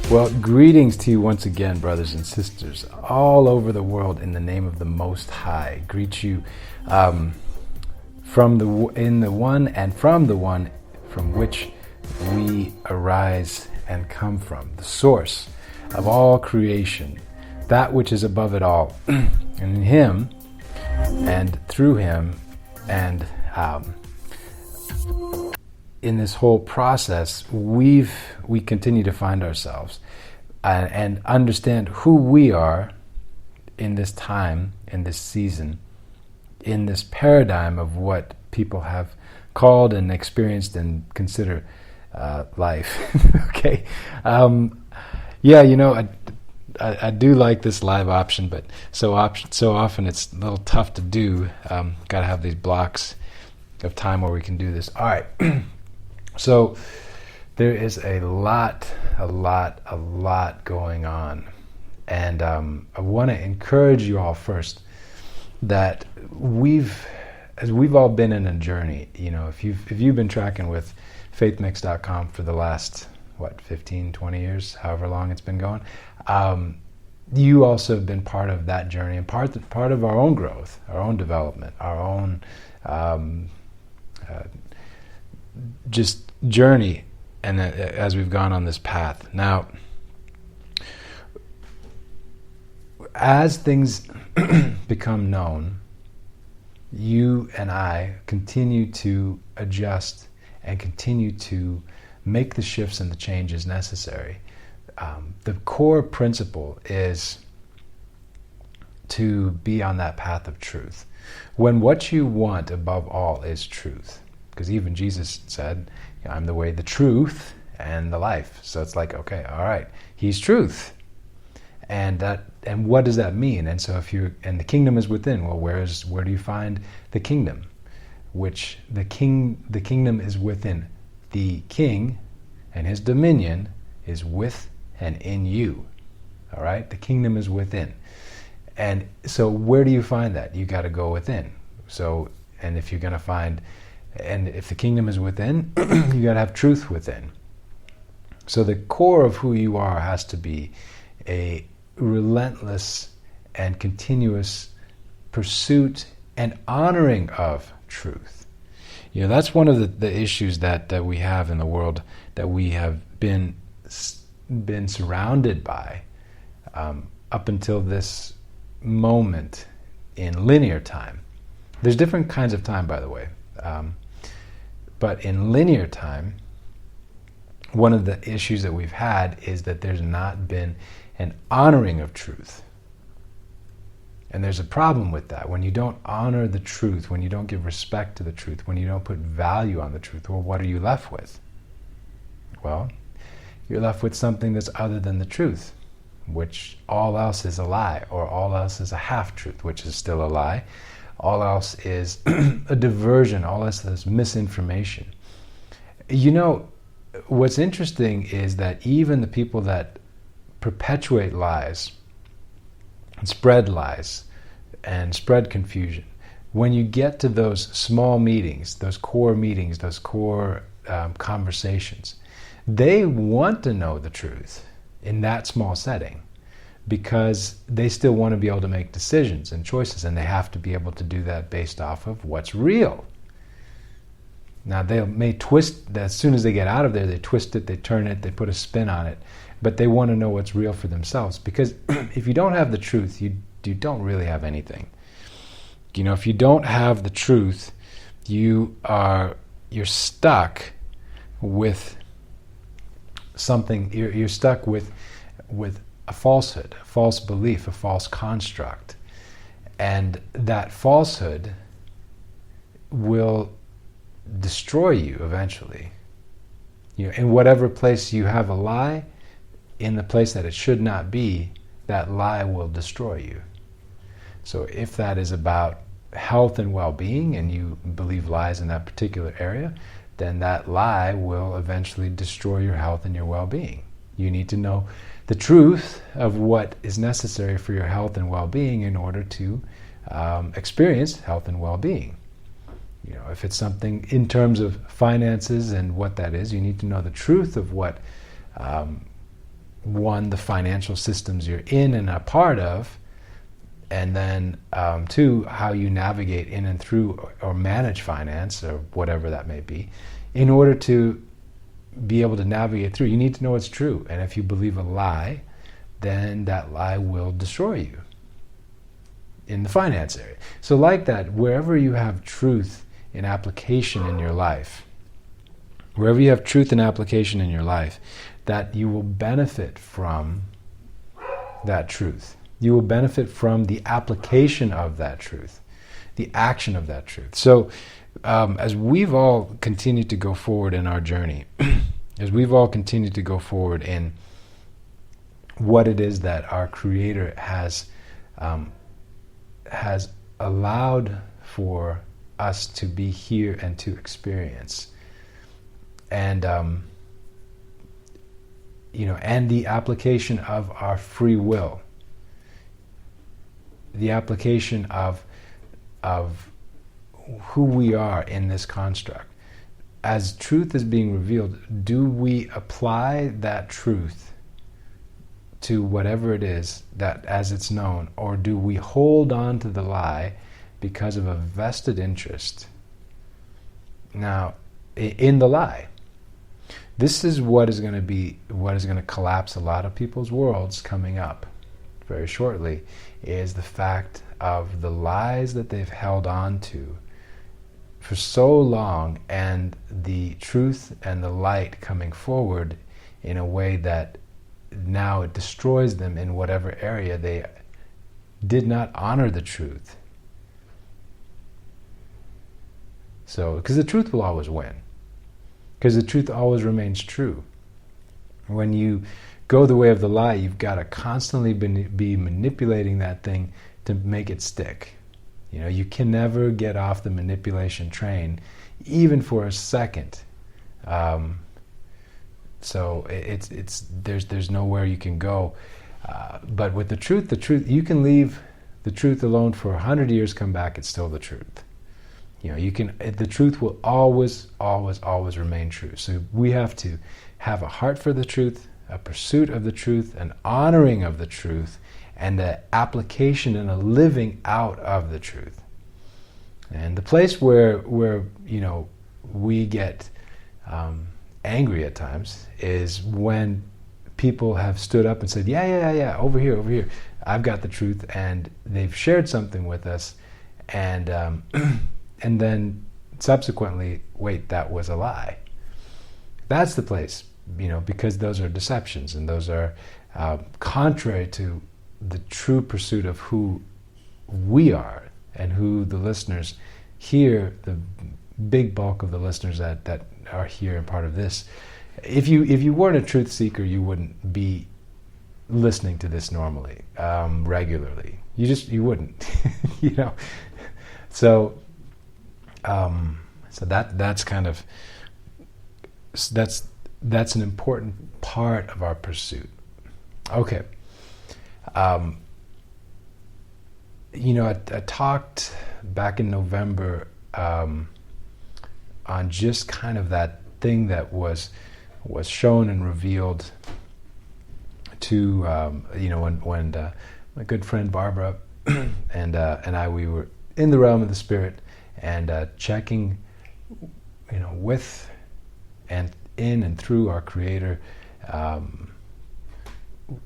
Well, greetings to you once again, brothers and sisters, all over the world in the name of the Most High. Greet you in the one and from the one from which we arise and come from, the source of all creation, that which is above it all. And in Him and through Him and in this whole process, we continue to find ourselves and understand who we are in this time, in this season, in this paradigm of what people have called and experienced and consider life. Okay, I do like this live option, but so often it's a little tough to do. Got to have these blocks of time where we can do this. All right. So there is a lot going on, and I want to encourage you all first that we've all been in a journey. You know, if you've been tracking with faithmix.com for the last 15, 20 years, however long it's been going, you also have been part of that journey and part of our own growth, our own development, our own just journey, and as we've gone on this path. Now, as things become known, you and I continue to adjust and continue to make the shifts and the changes necessary. The core principle is to be on that path of truth. When what you want above all is truth, because even Jesus said, I'm the way, the truth, and the life. So it's like, okay, all right, He's truth. And what does that mean? And so and the kingdom is within. Well, where do you find the kingdom? Which the kingdom is within. The king and his dominion is with and in you. All right? The kingdom is within. And so where do you find that? You got to go within. So, and if you're going to find, and if the kingdom is within, you got to have truth within. So the core of who you are has to be a relentless and continuous pursuit and honoring of truth. You know, that's one of the issues that we have in the world, that we have been surrounded by up until this moment in linear time. There's different kinds of time, by the way. But in linear time, one of the issues that we've had is that there's not been an honoring of truth. And there's a problem with that. When you don't honor the truth, when you don't give respect to the truth, when you don't put value on the truth, well, what are you left with? Well, you're left with something that's other than the truth, which all else is a lie, or all else is a half-truth, which is still a lie. All else is a diversion. All else is misinformation. You know, what's interesting is that even the people that perpetuate lies and spread confusion, when you get to those small meetings, those core conversations, they want to know the truth in that small setting, because they still want to be able to make decisions and choices, and they have to be able to do that based off of what's real. Now, they may twist, as soon as they get out of there, they twist it, they turn it, they put a spin on it, but they want to know what's real for themselves, because if you don't have the truth, you don't really have anything. You know, if you don't have the truth, you're stuck with something, you're stuck with a falsehood, a false belief, a false construct. And that falsehood will destroy you eventually. You know, in whatever place you have a lie, in the place that it should not be, that lie will destroy you. So if that is about health and well-being, and you believe lies in that particular area, then that lie will eventually destroy your health and your well-being. You need to know the truth of what is necessary for your health and well-being in order to experience health and well-being. You know, if it's something in terms of finances and what that is, you need to know the truth of what one, the financial systems you're in and a part of, and then two, how you navigate in and through or manage finance or whatever that may be. In order to be able to navigate through, you need to know what's true. And if you believe a lie, then that lie will destroy you in the finance area. So like that, wherever you have truth in application in your life, wherever you have truth and application in your life, that you will benefit from that truth. You will benefit from the application of that truth, the action of that truth. So as we've all continued to go forward in our journey, as we've all continued to go forward in what it is that our Creator has allowed for us to be here and to experience, and and the application of our free will, the application of who we are in this construct. As truth is being revealed, do we apply that truth to whatever it is that as it's known, or do we hold on to the lie because of a vested interest now in the lie? This is what is going to collapse a lot of people's worlds coming up very shortly, is the fact of the lies that they've held on to for so long, and the truth and the light coming forward in a way that now it destroys them in whatever area they did not honor the truth. So, because the truth will always win, because the truth always remains true. When you go the way of the lie, you've got to constantly be manipulating that thing to make it stick. You can never get off the manipulation train, even for a second. So there's nowhere you can go. But with the truth, you can leave the truth alone for 100 years, come back, it's still the truth. The truth will always, always, always remain true. So we have to have a heart for the truth, a pursuit of the truth, an honoring of the truth, and an application and a living out of the truth. And the place where we get angry at times is when people have stood up and said, yeah, over here, I've got the truth, and they've shared something with us, and and then subsequently, wait, that was a lie. That's the place, because those are deceptions, and those are contrary to the true pursuit of who we are and who the listeners here, the big bulk of the listeners that are here and part of this. If you weren't a truth seeker, you wouldn't be listening to this normally, regularly. You wouldn't, So that's kind of that's an important part of our pursuit. Okay. I talked back in November on just kind of that thing that was shown and revealed to when my good friend Barbara and I, we were in the realm of the spirit and checking with and in and through our Creator,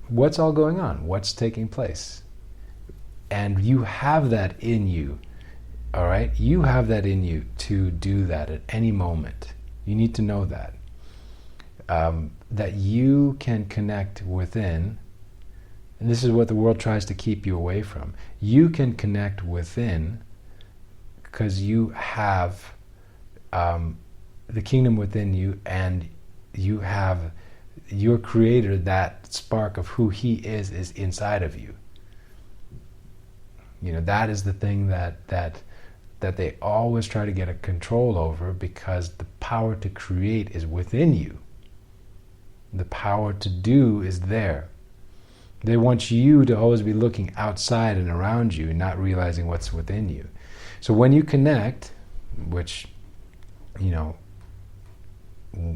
what's all going on, what's taking place. And you have that in you, all right? You have that in you to do that at any moment. You need to know that. That you can connect within, and this is what the world tries to keep you away from. You can connect within because you have the kingdom within you, and you have your Creator, that spark of who He is inside of you. That is the thing that they always try to get a control over, because the power to create is within you. The power to do is there. They want you to always be looking outside and around you and not realizing what's within you. So when you connect, which,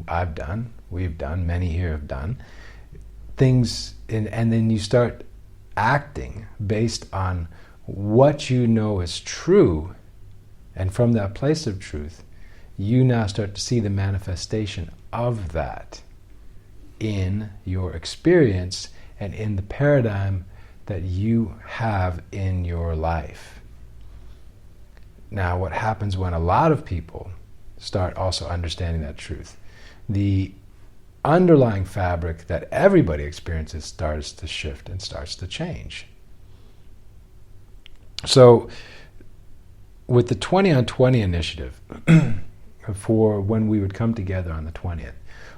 I've done, we've done, many here have done, things, and then you start acting based on what you know is true, and from that place of truth, you now start to see the manifestation of that in your experience and in the paradigm that you have in your life. Now, what happens when a lot of people start also understanding that truth? The underlying fabric that everybody experiences starts to shift and starts to change. So, with the 20 on 20 initiative, for when we would come together on the 20th,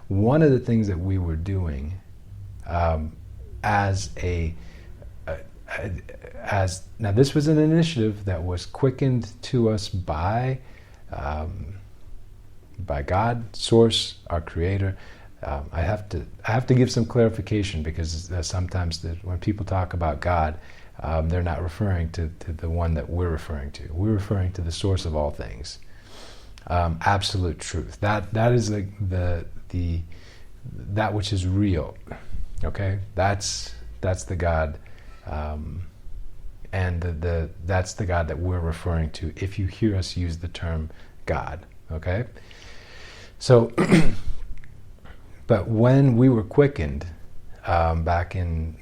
one of the things that we were doing now this was an initiative that was quickened to us by God, Source, our Creator. I have to give some clarification, because sometimes when people talk about God, they're not referring to the one that we're referring to. We're referring to the source of all things, absolute truth. That is that which is real. Okay, that's the God, and that's the God that we're referring to. If you hear us use the term God, okay. So, but when we were quickened back in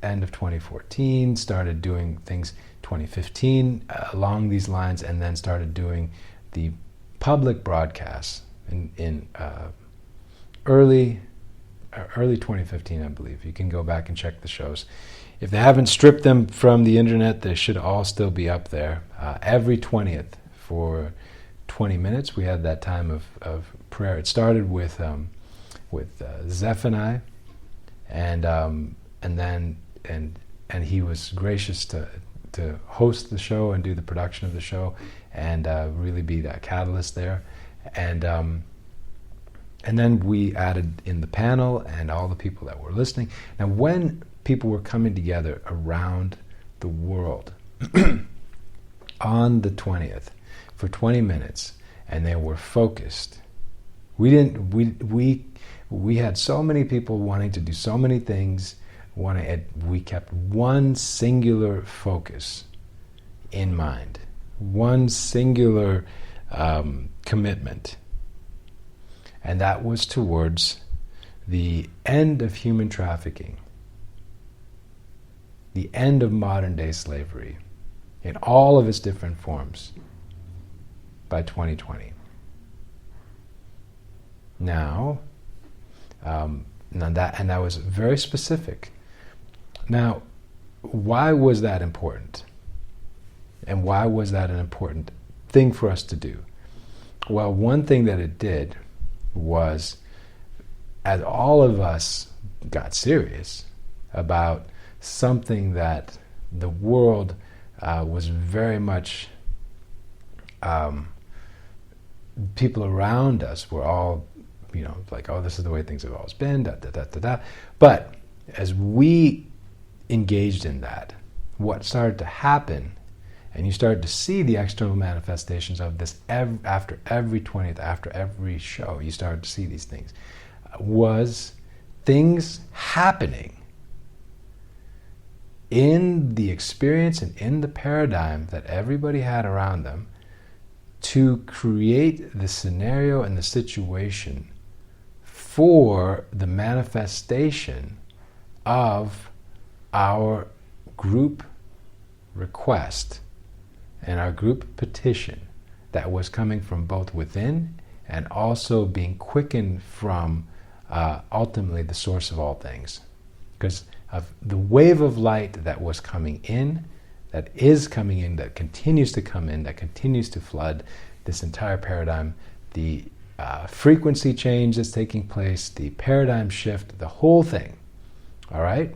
end of 2014, started doing things 2015 along these lines, and then started doing the public broadcasts in early 2015, I believe. You can go back and check the shows. If they haven't stripped them from the internet, they should all still be up there. Every 20th for 20 minutes, we had that time of prayer. It started with Zeph and I, and he was gracious to host the show and do the production of the show, and really be that catalyst there. And then we added in the panel and all the people that were listening. Now, when people were coming together around the world on the 20th for 20 minutes, and they were focused, we had so many people wanting to do so many things. We kept one singular focus in mind, one singular commitment. And that was towards the end of human trafficking, the end of modern day slavery in all of its different forms by 2020. Now, that was very specific. Now, why was that important? And why was that an important thing for us to do? Well, one thing that it did was, as all of us got serious about something that the world was very much, people around us were all, like, oh, this is the way things have always been, da da da da da. But as we engaged in that, what started to happen, and you started to see the external manifestations of this after every 20th, after every show, you started to see these things, was things happening in the experience and in the paradigm that everybody had around them to create the scenario and the situation for the manifestation of our group request and our group petition that was coming from both within and also being quickened from ultimately the source of all things. Because of the wave of light that was coming in, that is coming in, that continues to come in, that continues to flood this entire paradigm, the frequency change that's taking place, the paradigm shift, the whole thing. All right?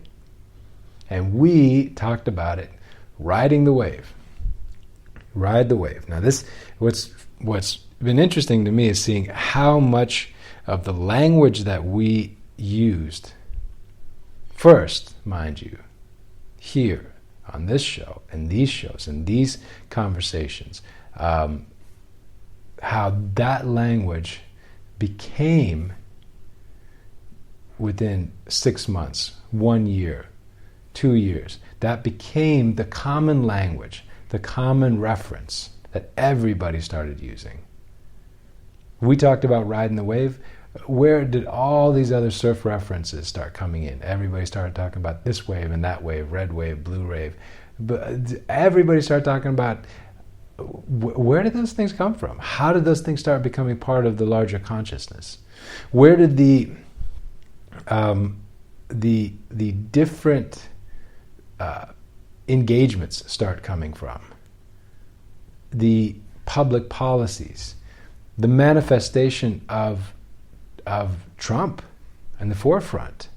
And we talked about it, riding the wave. Ride the wave. Now, what's been interesting to me is seeing how much of the language that we used, first, mind you, here on this show, and these shows, and these conversations, how that language became within 6 months, 1 year, 2 years. That became the common language, the common reference that everybody started using. We talked about riding the wave. Where did all these other surf references start coming in? Everybody started talking about this wave and that wave, red wave, blue wave. But everybody started talking about where did those things come from? How did those things start becoming part of the larger consciousness? Where did the different engagements start coming from? The public policies, the manifestation of Trump in the forefront.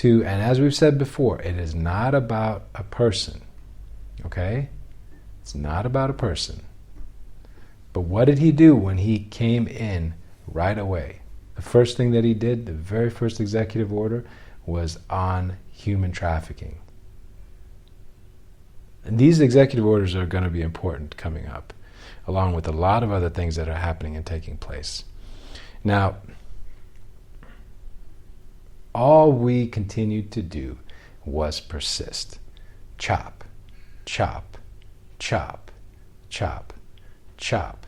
And as we've said before, it is not about a person, okay? It's not about a person. But what did he do when he came in right away? The first thing that he did, the very first executive order, was on human trafficking. And these executive orders are going to be important coming up, along with a lot of other things that are happening and taking place. Now, all we continued to do was persist. Chop, chop, chop, chop, chop.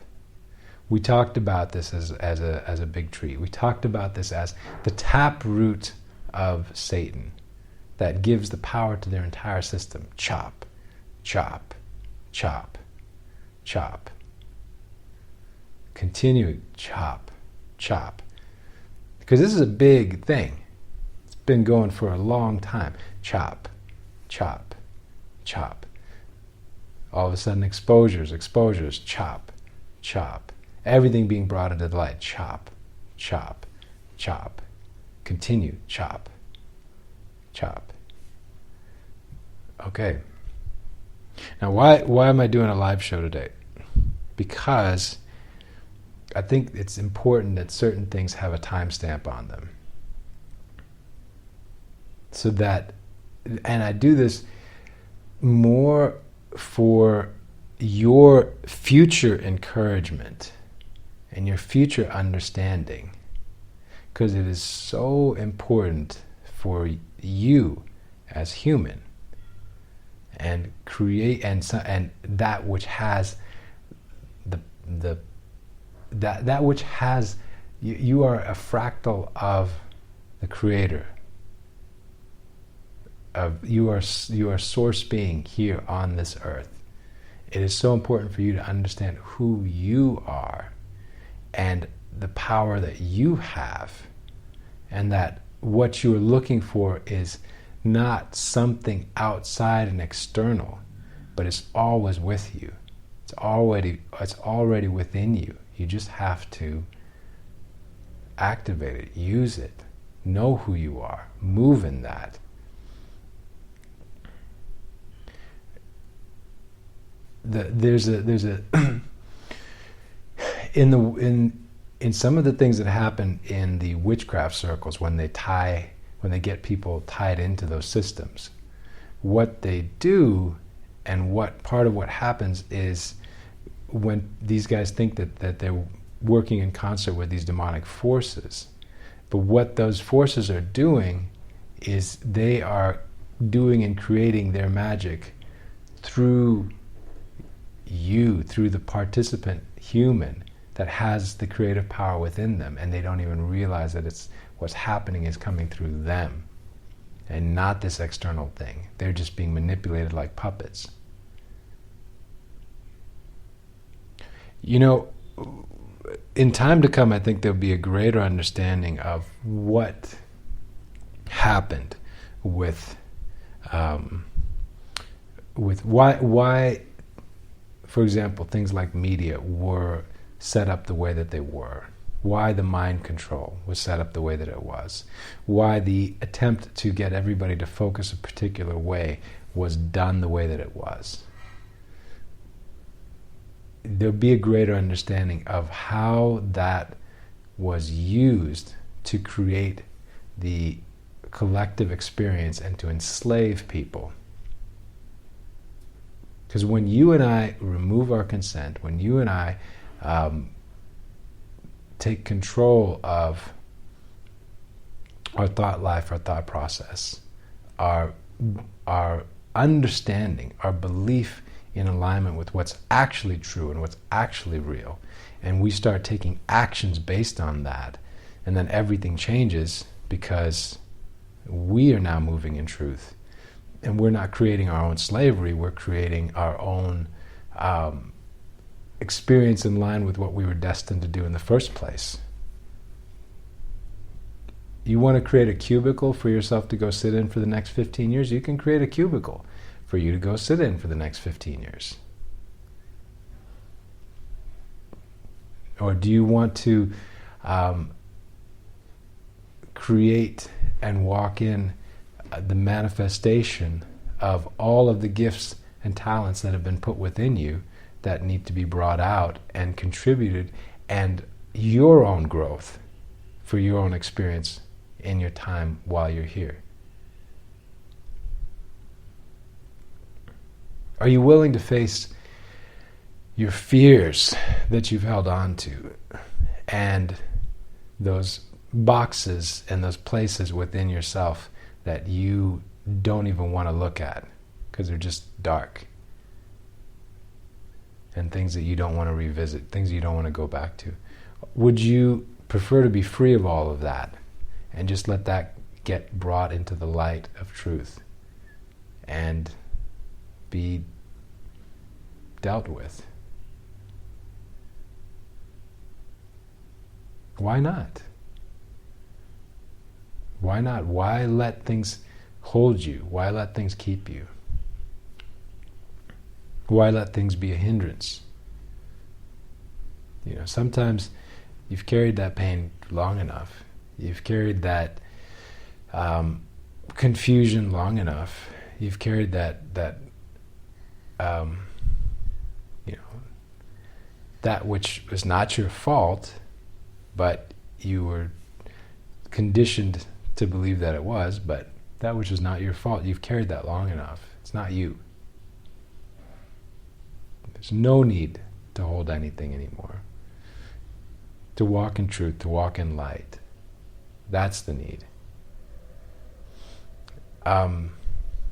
We talked about this as a big tree. We talked about this as the taproot of Satan that gives the power to their entire system. Chop, chop, chop, chop. Continue, chop, chop. Because this is a big thing. It's been going for a long time. Chop, chop, chop. All of a sudden exposures, chop, chop. Everything being brought into the light. Chop, chop, chop. Continue, chop, chop. Okay. Now why am I doing a live show today? Because I think it's important that certain things have a timestamp on them. So that, and I do this more for your future encouragement and your future understanding, because it is so important for you as human and create and that which has that which has you are a fractal of the Creator. You are source being here on this earth. It is so important for you to understand who you are and the power that you have, and that what you are looking for is not something outside and external, but it's always with you. It's already within you. You just have to activate it, use it, know who you are, move in that. There's a in some of the things that happen in the witchcraft circles when they get people tied into those systems, what they do and what part of what happens is when these guys think that they're working in concert with these demonic forces, but what those forces are doing is they are doing and creating their magic through you, through the participant human that has the creative power within them, and they don't even realize that it's what's happening is coming through them and not this external thing. They're just being manipulated like puppets. You know, in time to come, I think there'll be a greater understanding of what happened with why, for example, things like media were set up the way that they were, why the mind control was set up the way that it was, why the attempt to get everybody to focus a particular way was done the way that it was. There'll be a greater understanding of how that was used to create the collective experience and to enslave people. Because when you and I remove our consent, when you and I take control of our thought life, our thought process, our understanding, our belief in alignment with what's actually true and what's actually real, and we start taking actions based on that, and then everything changes because we are now moving in truth. And we're not creating our own slavery, we're creating our own experience in line with what we were destined to do in the first place. You want to create a cubicle for yourself to go sit in for the next 15 years? You can create a cubicle for you to go sit in for the next 15 years. Or do you want to create and walk in the manifestation of all of the gifts and talents that have been put within you that need to be brought out and contributed, and your own growth for your own experience in your time while you're here? Are you willing to face your fears that you've held on to, and those boxes and those places within yourself that you don't even want to look at because they're just dark, and things that you don't want to revisit, things you don't want to go back to? Would you prefer to be free of all of that and just let that get brought into the light of truth and be dealt with? Why not? Why not? Why let things hold you? Why let things keep you? Why let things be a hindrance? You know, sometimes you've carried that pain long enough. You've carried that confusion long enough. You've carried that that which was not your fault, but you were conditioned to believe that it was, but that which is not your fault, you've carried that long enough. It's not you. There's no need to hold anything anymore. To walk in truth, to walk in light. That's the need.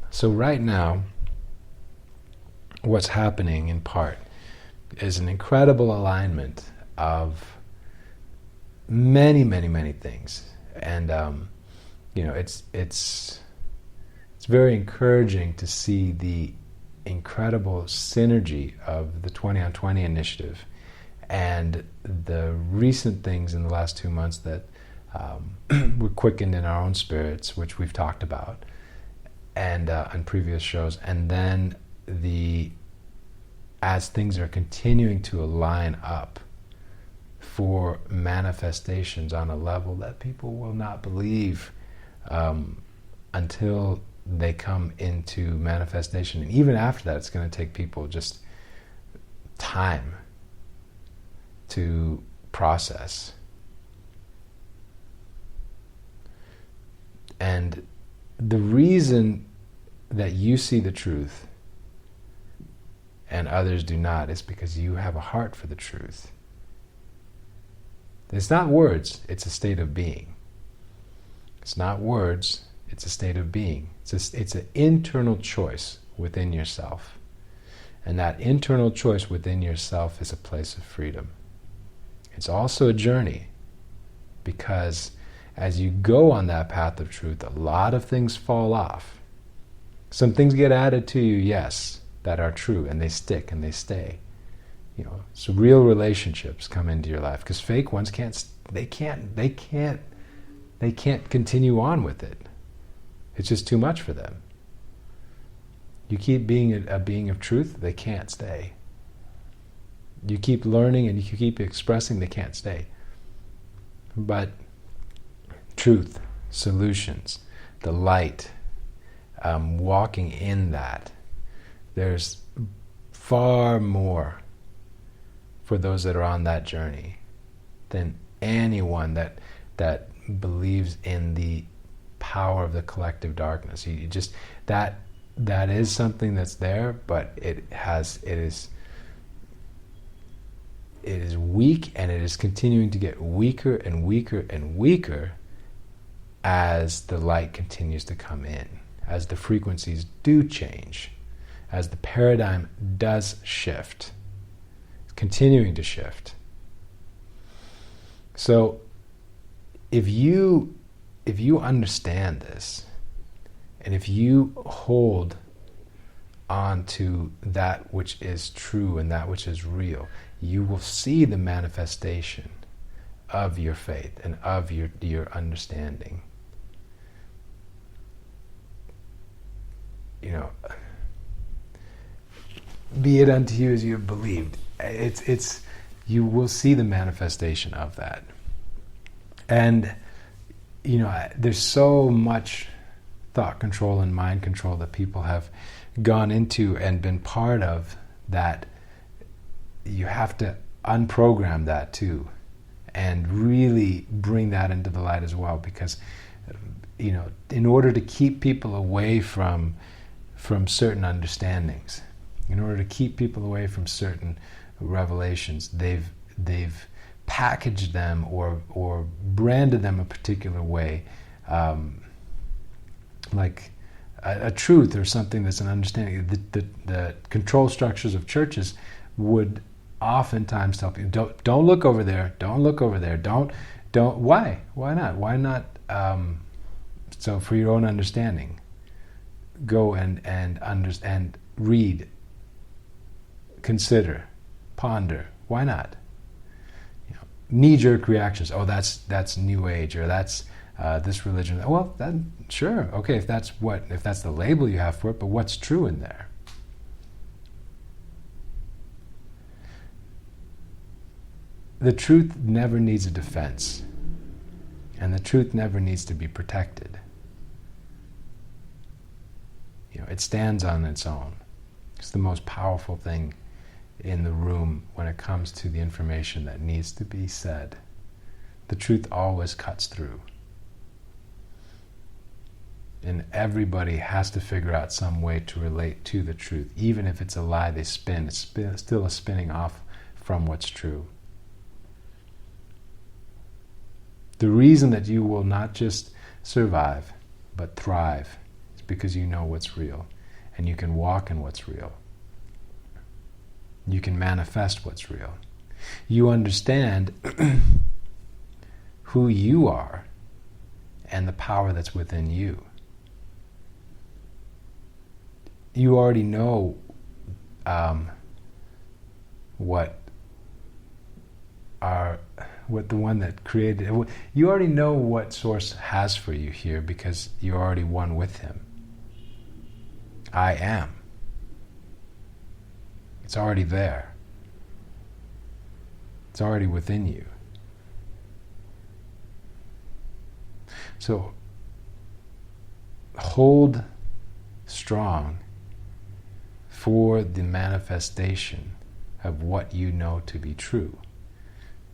So right now, what's happening in part is an incredible alignment of many, many, many things. And it's very encouraging to see the incredible synergy of the 20 on 20 initiative and the recent things in the last 2 months that were quickened in our own spirits, which we've talked about and on previous shows, and then as things are continuing to align up for manifestations on a level that people will not believe until they come into manifestation. And even after that, it's going to take people just time to process. And the reason that you see the truth and others do not is because you have a heart for the truth. It's not words, it's a state of being. It's not words, it's a state of being. It's an internal choice within yourself. And that internal choice within yourself is a place of freedom. It's also a journey, because as you go on that path of truth, a lot of things fall off. Some things get added to you, yes, that are true, and they stick and they stay. You know, so real relationships come into your life, because fake ones can't continue on with it. It's just too much for them. You keep being a being of truth, they can't stay. You keep learning and you keep expressing, they can't stay. But truth, solutions, the light, walking in that, there's far more for those that are on that journey than anyone that believes in the power of the collective darkness. You just that is something that's there, but it is weak, and it is continuing to get weaker and weaker and weaker as the light continues to come in, as the frequencies do change, as the paradigm does shift, continuing to shift. So if you understand this, and if you hold on to that which is true and that which is real, you will see the manifestation of your faith and of your understanding. You know, be it unto you as you have believed. It's you will see the manifestation of that. And you know, there's so much thought control and mind control that people have gone into and been part of that you have to unprogram that too and really bring that into the light as well, because you know, in order to keep people away from certain understandings, in order to keep people away from certain revelations, they've packaged them or branded them a particular way, like a truth or something that's an understanding. The control structures of churches would oftentimes tell people, don't look over there, don't look over there, don't. Why not? So for your own understanding, go and read, consider, ponder. Why not? You know, knee-jerk reactions. Oh, that's New Age, or that's this religion. Well, sure, okay, if that's the label you have for it, but what's true in there? The truth never needs a defense, and the truth never needs to be protected. You know, it stands on its own. It's the most powerful thing in the room when it comes to the information that needs to be said. The truth always cuts through. And everybody has to figure out some way to relate to the truth. Even if it's a lie they spin, it's still a spinning off from what's true. The reason that you will not just survive, but thrive, is because you know what's real, and you can walk in what's real. You can manifest what's real. You understand who you are and the power that's within you. You already know what the one that created it. You already know what Source has for you here because you're already one with Him. I am. It's already there. It's already within you. So hold strong for the manifestation of what you know to be true.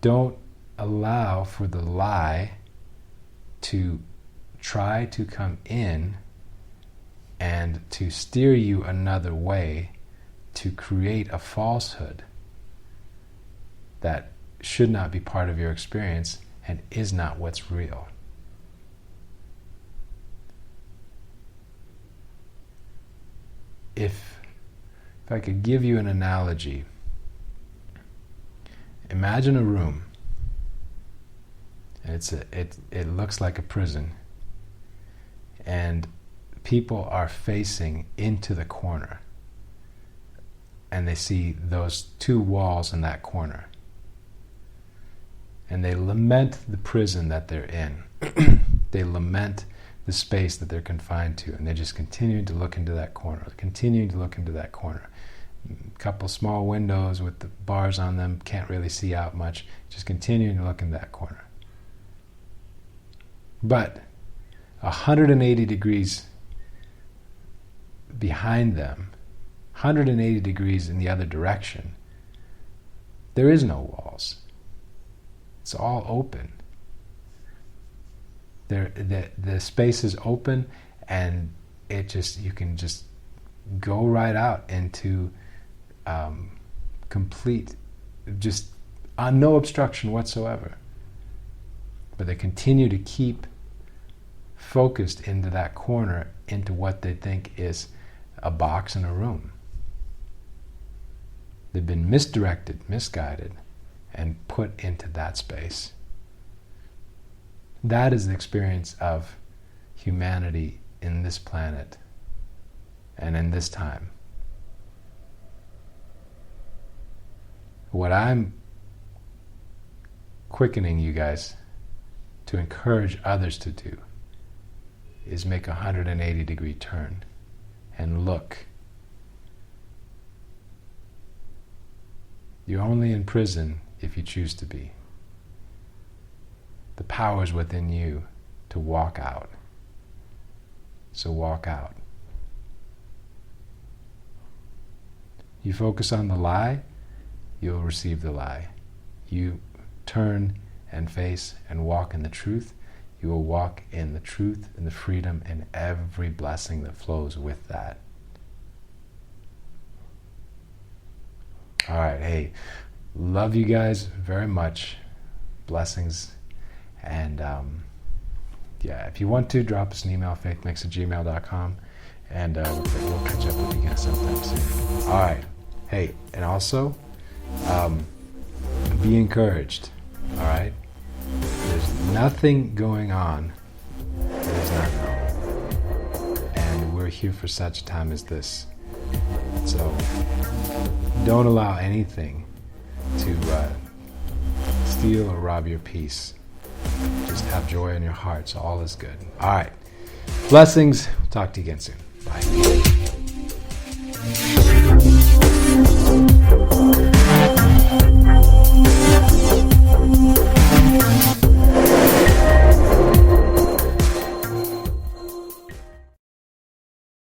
Don't allow for the lie to try to come in and to steer you another way, to create a falsehood that should not be part of your experience and is not what's real. If I could give you an analogy, imagine a room, and it looks like a prison, and people are facing into the corner, and they see those two walls in that corner, and they lament the prison that they're in. They lament the space that they're confined to, and they just continue to look into that corner, continuing to look into that corner. A couple small windows with the bars on them, can't really see out much, just continuing to look in that corner. But 180 degrees behind them, 180 degrees in the other direction, there is no walls. It's all open. The space is open, and you can just go right out into complete, just no obstruction whatsoever. But they continue to keep focused into that corner, into what they think is a box in a room. They've been misdirected, misguided, and put into that space. That is the experience of humanity in this planet and in this time. What I'm quickening you guys to encourage others to do is make a 180-degree turn and look. You're only in prison if you choose to be. The power is within you to walk out. So walk out. You focus on the lie, you'll receive the lie. You turn and face and walk in the truth, you will walk in the truth and the freedom and every blessing that flows with that. All right, hey, love you guys very much. Blessings. And if you want to, drop us an email, faithmix@gmail.com, and we'll catch up with you guys sometime soon. All right, hey, and also, be encouraged, all right? There's nothing going on that is not known. And we're here for such a time as this. So don't allow anything to steal or rob your peace. Just have joy in your heart, so all is good. All right. Blessings. Talk to you again soon. Bye.